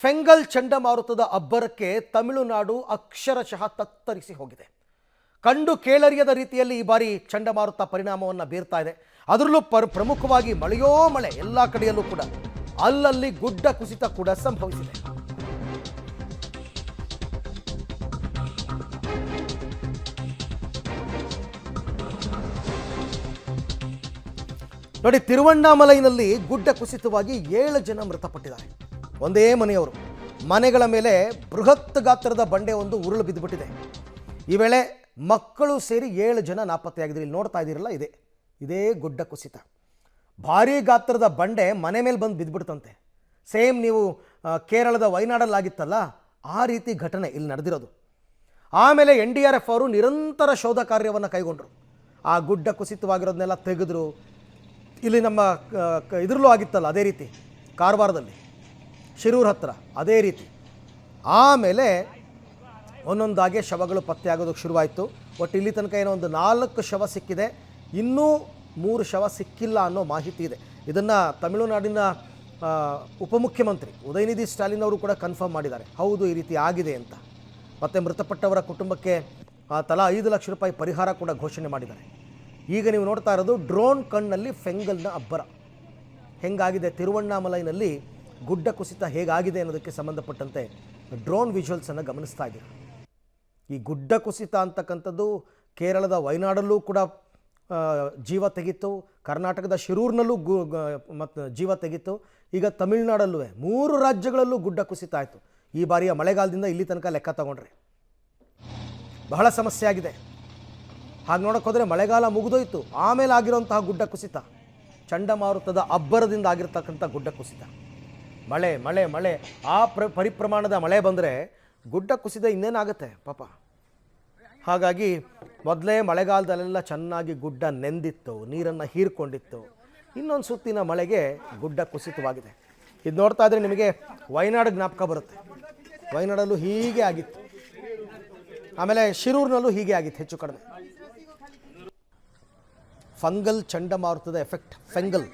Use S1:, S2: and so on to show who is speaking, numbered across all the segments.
S1: ಫೆಂಗಲ್ ಚಂಡಮಾರುತದ ಅಬ್ಬರಕ್ಕೆ ತಮಿಳುನಾಡು ಅಕ್ಷರಶಃ ತತ್ತರಿಸಿ ಹೋಗಿದೆ. ಕಂಡು ಕೇಳರಿಯದ ರೀತಿಯಲ್ಲಿ ಈ ಬಾರಿ ಚಂಡಮಾರುತ ಪರಿಣಾಮವನ್ನು ಬೀರ್ತಾ ಇದೆ. ಅದರಲ್ಲೂ ಪ್ರಮುಖವಾಗಿ ಮಳೆಯೋ ಮಳೆ, ಎಲ್ಲ ಕಡೆಯಲ್ಲೂ ಕೂಡ ಅಲ್ಲಲ್ಲಿ ಗುಡ್ಡ ಕುಸಿತ ಕೂಡ ಸಂಭವಿಸಿದೆ. ನೋಡಿ, ತಿರುವಣ್ಣಾಮಲೈನಲ್ಲಿ ಗುಡ್ಡ ಕುಸಿತವಾಗಿ 7 ಜನ ಮೃತಪಟ್ಟಿದ್ದಾರೆ. ಒಂದೇ ಮನೆಯವರು. ಮನೆಗಳ ಮೇಲೆ ಬೃಹತ್ ಗಾತ್ರದ ಬಂಡೆ ಒಂದು ಉರುಳು ಬಿದ್ದುಬಿಟ್ಟಿದೆ. ಈ ವೇಳೆ ಮಕ್ಕಳು ಸೇರಿ 7 ಜನ ನಾಪತ್ತೆಯಾಗಿದ್ದಾರೆ. ಇಲ್ಲಿ ನೋಡ್ತಾ ಇದ್ದೀರಲ್ಲ, ಇದೇ ಗುಡ್ಡ ಕುಸಿತ. ಭಾರೀ ಗಾತ್ರದ ಬಂಡೆ ಮನೆ ಮೇಲೆ ಬಂದು ಬಿದ್ದುಬಿಡ್ತಂತೆ. ಸೇಮ್ ನೀವು ಕೇರಳದ ವಯನಾಡಲ್ಲಾಗಿತ್ತಲ್ಲ, ಆ ರೀತಿ ಘಟನೆ ಇಲ್ಲಿ ನಡೆದಿರೋದು. ಆಮೇಲೆ NDRF ಅವರು ನಿರಂತರ ಶೋಧ ಕಾರ್ಯವನ್ನು ಕೈಗೊಂಡರು. ಆ ಗುಡ್ಡ ಕುಸಿತವಾಗಿರೋದನ್ನೆಲ್ಲ ತೆಗೆದ್ರು. ಇಲ್ಲಿ ನಮ್ಮ ಇದರಲ್ಲೂ ಆಗಿತ್ತಲ್ಲ ಅದೇ ರೀತಿ, ಕಾರವಾರದಲ್ಲಿ ಶಿರೂರು ಹತ್ತಿರ ಅದೇ ರೀತಿ. ಆಮೇಲೆ ಒಂದೊಂದಾಗೆ ಶವಗಳು ಪತ್ತೆಯಾಗೋದಕ್ಕೆ ಶುರುವಾಯಿತು. ಒಟ್ಟು ಇಲ್ಲಿ ತನಕ ಏನೋ ಒಂದು 4 ಶವ ಸಿಕ್ಕಿದೆ, ಇನ್ನೂ 3 ಶವ ಸಿಕ್ಕಿಲ್ಲ ಅನ್ನೋ ಮಾಹಿತಿ ಇದೆ. ಇದನ್ನು ತಮಿಳುನಾಡಿನ ಉಪಮುಖ್ಯಮಂತ್ರಿ ಉದಯನಿಧಿ ಸ್ಟಾಲಿನ್ ಅವರು ಕೂಡ ಕನ್ಫರ್ಮ್ ಮಾಡಿದ್ದಾರೆ, ಹೌದು ಈ ರೀತಿ ಆಗಿದೆ ಅಂತ. ಮತ್ತು ಮೃತಪಟ್ಟವರ ಕುಟುಂಬಕ್ಕೆ ತಲಾ 5 ಲಕ್ಷ ರೂಪಾಯಿ ಪರಿಹಾರ ಕೂಡ ಘೋಷಣೆ ಮಾಡಿದ್ದಾರೆ. ಈಗ ನೀವು ನೋಡ್ತಾ ಇರೋದು ಡ್ರೋನ್ ಕಣ್ಣಲ್ಲಿ ಫೆಂಗಲ್ನ ಅಬ್ಬರ ಹೆಂಗಾಗಿದೆ, ತಿರುವಣ್ಣಾಮಲೈನಲ್ಲಿ ಗುಡ್ಡ ಕುಸಿತ ಹೇಗಾಗಿದೆ ಅನ್ನೋದಕ್ಕೆ ಸಂಬಂಧಪಟ್ಟಂತೆ ಡ್ರೋನ್ ವಿಜುವಲ್ಸನ್ನು ಗಮನಿಸ್ತಾ ಇದ್ದೀರಿ. ಈ ಗುಡ್ಡ ಕುಸಿತ ಅಂತಕ್ಕಂಥದ್ದು ಕೇರಳದ ವಯನಾಡಲ್ಲೂ ಕೂಡ ಜೀವ ತೆಗಿತು, ಕರ್ನಾಟಕದ ಶಿರೂರಿನಲ್ಲೂ ಮತ್ತು ಜೀವ ತೆಗಿತು. ಈಗ ತಮಿಳುನಾಡಲ್ಲೂ 3 ರಾಜ್ಯಗಳಲ್ಲೂ ಗುಡ್ಡ ಕುಸಿತ ಆಯಿತು. ಈ ಬಾರಿಯ ಮಳೆಗಾಲದಿಂದ ಇಲ್ಲಿ ತನಕ ಲೆಕ್ಕ ತಗೊಂಡ್ರೆ ಬಹಳ ಸಮಸ್ಯೆ ಆಗಿದೆ. ಹಾಗೆ ನೋಡೋಕೆ ಹೋದರೆ ಮಳೆಗಾಲ ಮುಗಿದೋಯ್ತು, ಆಮೇಲೆ ಆಗಿರೋಂತಹ ಗುಡ್ಡ ಕುಸಿತ, ಚಂಡಮಾರುತದ ಅಬ್ಬರದಿಂದ ಆಗಿರ್ತಕ್ಕಂಥ ಗುಡ್ಡ ಕುಸಿತ. ಮಳೆ ಮಳೆ ಮಳೆ ಆ ಪರಿಪ್ರಮಾಣದ ಮಳೆ ಬಂದರೆ ಗುಡ್ಡ ಕುಸಿದ ಇನ್ನೇನಾಗುತ್ತೆ ಪಾಪ. ಹಾಗಾಗಿ ಮೊದಲೇ ಮಳೆಗಾಲದಲ್ಲೆಲ್ಲ ಚೆನ್ನಾಗಿ ಗುಡ್ಡ ನೆಂದಿತ್ತು, ನೀರನ್ನು ಹೀರ್ಕೊಂಡಿತ್ತು. ಇನ್ನೊಂದು ಸುತ್ತಿನ ಮಳೆಗೆ ಗುಡ್ಡ ಕುಸಿತವಾಗಿದೆ. ಇದು ನೋಡ್ತಾ ಇದ್ರೆ ನಿಮಗೆ ವಯನಾಡು ಜ್ಞಾಪಕ ಬರುತ್ತೆ. ವಯನಾಡಲ್ಲೂ ಹೀಗೆ ಆಗಿತ್ತು, ಆಮೇಲೆ ಶಿರೂರಿನಲ್ಲೂ ಹೀಗೆ ಆಗಿತ್ತು ಹೆಚ್ಚು ಕಡಿಮೆ. ಫಂಗಲ್ ಚಂಡಮಾರುತದ ಎಫೆಕ್ಟ್. ಫೆಂಗಲ್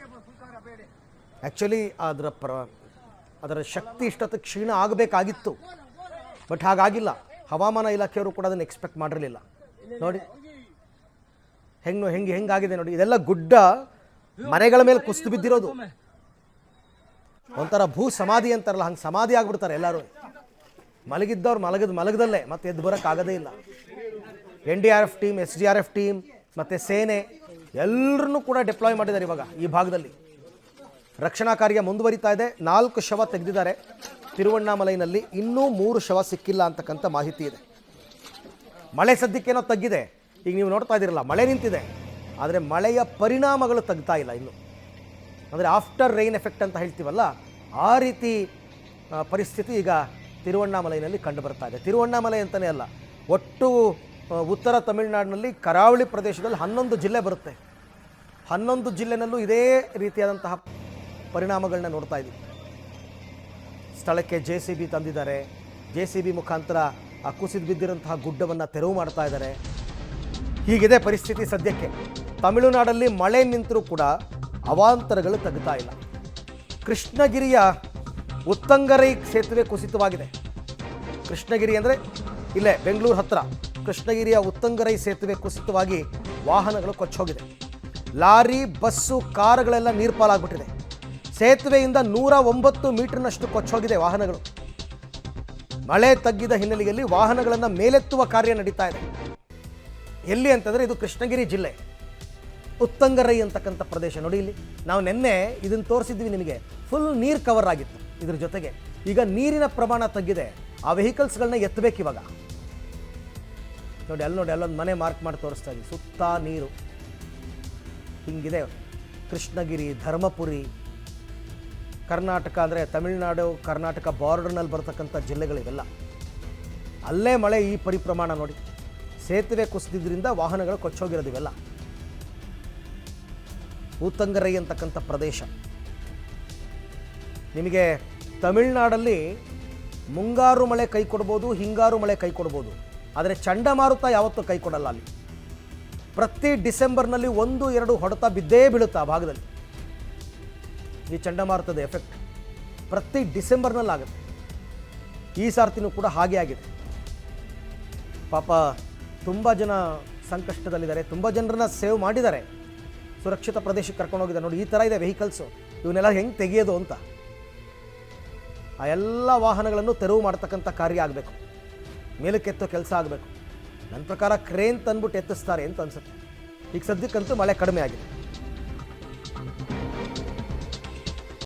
S1: ಆ್ಯಕ್ಚುಲಿ ಅದರ ಶಕ್ತಿ ಇಷ್ಟೊತ್ತು ಕ್ಷೀಣ ಆಗಬೇಕಾಗಿತ್ತು, ಬಟ್ ಹಾಗಾಗಿಲ್ಲ. ಹವಾಮಾನ ಇಲಾಖೆಯವರು ಕೂಡ ಅದನ್ನು ಎಕ್ಸ್ಪೆಕ್ಟ್ ಮಾಡಿರಲಿಲ್ಲ. ನೋಡಿ ಹೆಂಗಾಗಿದೆ ನೋಡಿ. ಇದೆಲ್ಲ ಗುಡ್ಡ ಮನೆಗಳ ಮೇಲೆ ಕುಸಿದು ಬಿದ್ದಿರೋದು. ಒಂಥರ ಭೂ ಸಮಾಧಿ ಅಂತಾರಲ್ಲ, ಹಂಗೆ ಸಮಾಧಿ ಆಗಿಬಿಡ್ತಾರೆ ಎಲ್ಲರೂ. ಮಲಗಿದ್ದವ್ರು ಮಲಗದಲ್ಲೇ ಮತ್ತೆ ಎದ್ದು ಬರೋಕ್ಕಾಗೋದೇ ಇಲ್ಲ. NDRF ಟೀಮ್, SDRF ಟೀಮ್ ಮತ್ತು ಸೇನೆ ಎಲ್ಲರನ್ನೂ ಕೂಡ ಡಿಪ್ಲಾಯ್ ಮಾಡಿದ್ದಾರೆ ಇವಾಗ ಈ ಭಾಗದಲ್ಲಿ. ರಕ್ಷಣಾ ಕಾರ್ಯ ಮುಂದುವರಿತಾ ಇದೆ. 4 ಶವ ತೆಗೆದಿದ್ದಾರೆ ತಿರುವಣ್ಣಾಮಲೈನಲ್ಲಿ, ಇನ್ನೂ 3 ಶವ ಸಿಕ್ಕಿಲ್ಲ ಅಂತಕ್ಕಂಥ ಮಾಹಿತಿ ಇದೆ. ಮಳೆ ಸದ್ಯಕ್ಕೇನೋ ತಗ್ಗಿದೆ. ಈಗ ನೀವು ನೋಡ್ತಾ ಇದ್ದೀರಲ್ಲ, ಮಳೆ ನಿಂತಿದೆ, ಆದರೆ ಮಳೆಯ ಪರಿಣಾಮಗಳು ತಗ್ತಾ ಇಲ್ಲ ಇನ್ನು. ಅಂದರೆ ಆಫ್ಟರ್ ರೈನ್ ಎಫೆಕ್ಟ್ ಅಂತ ಹೇಳ್ತೀವಲ್ಲ, ಆ ರೀತಿ ಪರಿಸ್ಥಿತಿ ಈಗ ತಿರುವಣ್ಣಾಮಲೈನಲ್ಲಿ ಕಂಡು ಬರ್ತಾ ಇದೆ. ತಿರುವಣ್ಣಾಮಲೈ ಅಂತಲೇ ಅಲ್ಲ, ಒಟ್ಟು ಉತ್ತರ ತಮಿಳುನಾಡಿನಲ್ಲಿ ಕರಾವಳಿ ಪ್ರದೇಶದಲ್ಲಿ 11 ಜಿಲ್ಲೆ ಬರುತ್ತೆ. 11 ಜಿಲ್ಲೆನಲ್ಲೂ ಇದೇ ರೀತಿಯಾದಂತಹ ಪರಿಣಾಮಗಳನ್ನ ನೋಡ್ತಾ ಇದ್ದೀವಿ. ಸ್ಥಳಕ್ಕೆ JCB ತಂದಿದ್ದಾರೆ. JCB ಮುಖಾಂತರ ಆ ಕುಸಿದು ಬಿದ್ದಿರೋಂತಹ ಗುಡ್ಡವನ್ನು ತೆರವು ಮಾಡ್ತಾ ಇದ್ದಾರೆ. ಹೀಗಿದೆ ಪರಿಸ್ಥಿತಿ ಸದ್ಯಕ್ಕೆ. ತಮಿಳುನಾಡಲ್ಲಿ ಮಳೆ ನಿಂತರೂ ಕೂಡ ಅವಾಂತರಗಳು ತಗ್ತಾ ಇಲ್ಲ. ಕೃಷ್ಣಗಿರಿಯ ಉತ್ತಂಗರೈ ಸೇತುವೆ ಕುಸಿತವಾಗಿದೆ. ಕೃಷ್ಣಗಿರಿ ಅಂದರೆ ಇಲ್ಲೇ ಬೆಂಗಳೂರು ಹತ್ತಿರ ಕೃಷ್ಣಗಿರಿಯ ಉತ್ತಂಗರೈ ಸೇತುವೆ ಕುಸಿತವಾಗಿ ವಾಹನಗಳು ಕೊಚ್ಚೋಗಿದೆ. Lorry, bus, ಕಾರುಗಳೆಲ್ಲ ನೀರ್ಪಾಲಾಗ್ಬಿಟ್ಟಿದೆ. ಸೇತುವೆಯಿಂದ 109 ಮೀಟರ್ನಷ್ಟು ಕೊಚ್ಚೋಗಿದೆ ವಾಹನಗಳು. ಮಳೆ ತಗ್ಗಿದ ಹಿನ್ನೆಲೆಯಲ್ಲಿ ವಾಹನಗಳನ್ನು ಮೇಲೆತ್ತುವ ಕಾರ್ಯ ನಡೀತಾ ಇದೆ. ಎಲ್ಲಿ ಅಂತಂದರೆ ಇದು ಕೃಷ್ಣಗಿರಿ ಜಿಲ್ಲೆ, ಉತ್ತಂಗರೈ ಅಂತಕ್ಕಂಥ ಪ್ರದೇಶ. ನೋಡಿ, ಇಲ್ಲಿ ನಾವು ನಿನ್ನೆ ಇದನ್ನು ತೋರಿಸಿದ್ವಿ ನಿಮಗೆ. ಫುಲ್ ನೀರು ಕವರ್ ಆಗಿತ್ತು. ಇದ್ರ ಜೊತೆಗೆ ಈಗ ನೀರಿನ ಪ್ರಮಾಣ ತಗ್ಗಿದೆ. ಆ ವೆಹಿಕಲ್ಸ್ಗಳನ್ನ ಎತ್ತಬೇಕು ಇವಾಗ. ನೋಡಿ, ಅಲ್ಲೊಂದು ಮನೆ ಮಾರ್ಕ್ ಮಾಡಿ ತೋರಿಸ್ತಾ ಇದ್ದೀವಿ. ಸುತ್ತ ನೀರು ಹಿಂಗಿದೆ. ಕೃಷ್ಣಗಿರಿ, ಧರ್ಮಪುರಿ, ಕರ್ನಾಟಕ ಅಂದರೆ ತಮಿಳುನಾಡು ಕರ್ನಾಟಕ ಬಾರ್ಡರ್ನಲ್ಲಿ ಬರ್ತಕ್ಕಂಥ ಜಿಲ್ಲೆಗಳಿವೆಲ್ಲ. ಅಲ್ಲೇ ಮಳೆ ಈ ಪರಿಪ್ರಮಾಣ ನೋಡಿ. ಸೇತುವೆ ಕುಸಿದಿದ್ದರಿಂದ ವಾಹನಗಳು ಕೊಚ್ಚೋಗಿರೋದು ಇವೆಲ್ಲ. ಉತ್ತಂಗರೈ ಅಂತಕ್ಕಂಥ ಪ್ರದೇಶ. ನಿಮಗೆ ತಮಿಳುನಾಡಲ್ಲಿ ಮುಂಗಾರು ಮಳೆ ಕೈ ಕೊಡ್ಬೋದು, ಹಿಂಗಾರು ಮಳೆ ಕೈ ಕೊಡ್ಬೋದು, ಆದರೆ ಚಂಡಮಾರುತ ಯಾವತ್ತೂ ಕೈ ಕೊಡಲ್ಲ. ಅಲ್ಲಿ ಪ್ರತಿ ಡಿಸೆಂಬರ್ನಲ್ಲಿ 1-2 ಹೊಡೆತ ಬಿದ್ದೇ ಬೀಳುತ್ತೆ ಆ ಭಾಗದಲ್ಲಿ. ಈ ಚಂಡಮಾರುತದ ಎಫೆಕ್ಟ್ ಪ್ರತಿ ಡಿಸೆಂಬರ್ನಲ್ಲಾಗುತ್ತೆ. ಈ ಸಾರ್ತಿನೂ ಕೂಡ ಹಾಗೆ ಆಗಿದೆ. ಪಾಪ ತುಂಬ ಜನ ಸಂಕಷ್ಟದಲ್ಲಿದ್ದಾರೆ, ತುಂಬ ಜನರನ್ನ ಸೇವ್ ಮಾಡಿದ್ದಾರೆ, ಸುರಕ್ಷಿತ ಪ್ರದೇಶಕ್ಕೆ ಕರ್ಕೊಂಡು ಹೋಗಿದ್ದಾರೆ. ನೋಡಿ, ಈ ಥರ ಇದೆ ವೆಹಿಕಲ್ಸು, ಇವನ್ನೆಲ್ಲ ಹೆಂಗೆ ತೆಗೆಯೋದು ಅಂತ. ಆ ಎಲ್ಲ ವಾಹನಗಳನ್ನು ತೆರವು ಮಾಡ್ತಕ್ಕಂಥ ಕಾರ್ಯ ಆಗಬೇಕು, ಮೇಲಕ್ಕೆತ್ತೋ ಕೆಲಸ ಆಗಬೇಕು. ನನ್ನ ಪ್ರಕಾರ ಕ್ರೇನ್ ತಂದ್ಬಿಟ್ಟು ಎತ್ತಿಸ್ತಾರೆ ಅಂತ ಅನ್ಸುತ್ತೆ. ಈಗ ಸದ್ಯಕ್ಕಂತೂ ಮಳೆ ಕಡಿಮೆ ಆಗಿದೆ.